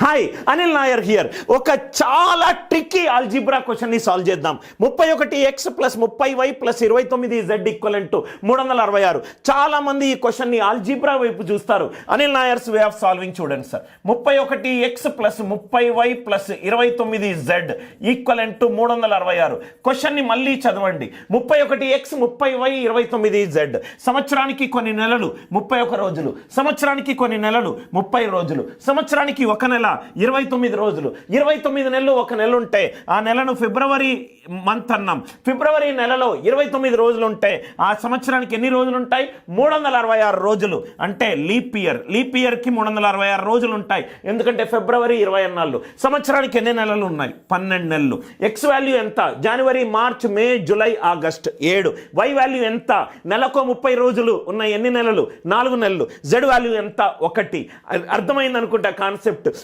Hi, Anil Nair here. ఒక చాలా tricky algebra క్వశ్చన్ని సాల్వ్ చేద్దాం. 31x + 30y + 29z = 366. చాలా మంది ఈ క్వశ్చన్ని ఆల్జీబ్రా వైపు చూస్తారు. Anil Nairs way of solving చూడండి సార్. 31x + 30y + 29z = 366. క్వశ్చన్ని మళ్ళీ చదవండి. 31x 30y 29z. సంవత్సరానికి కొన్ని నెలలు 31 రోజులు, సంవత్సరానికి కొన్ని నెలలు 30 రోజులు, సంవత్సరానికి ఒక నెల 29 రోజులు. 29 నెలలు ఒక నెల ఉంటే ఆ నెలను ఫిబ్రవరి మంత్ అన్నాం. ఫిబ్రవరి నెలలో 29 రోజులు ఉంటే ఆ సంవత్సరానికి ఎన్ని రోజులు ఉంటాయి? 366 రోజులు. అంటే లీప్ ఇయర్. లీప్ ఇయర్కి 366 రోజులు ఉంటాయి. ఎందుకంటే ఫిబ్రవరి 20 అన్నాళ్ళు. సంవత్సరానికి ఎన్ని నెలలు ఉన్నాయి? 12 నెలలు. ఎక్స్ వాల్యూ ఎంత? జనవరి, మార్చ్, మే, జూలై, ఆగస్ట్ 7. వై వాల్యూ ఎంత? నెలకు 30 రోజులు ఉన్న ఎన్ని నెలలు? 4 నెలలు. జెడ్ వాల్యూ ఎంత? 1. అర్థమైంది అనుకుంటా కాన్సెప్ట్.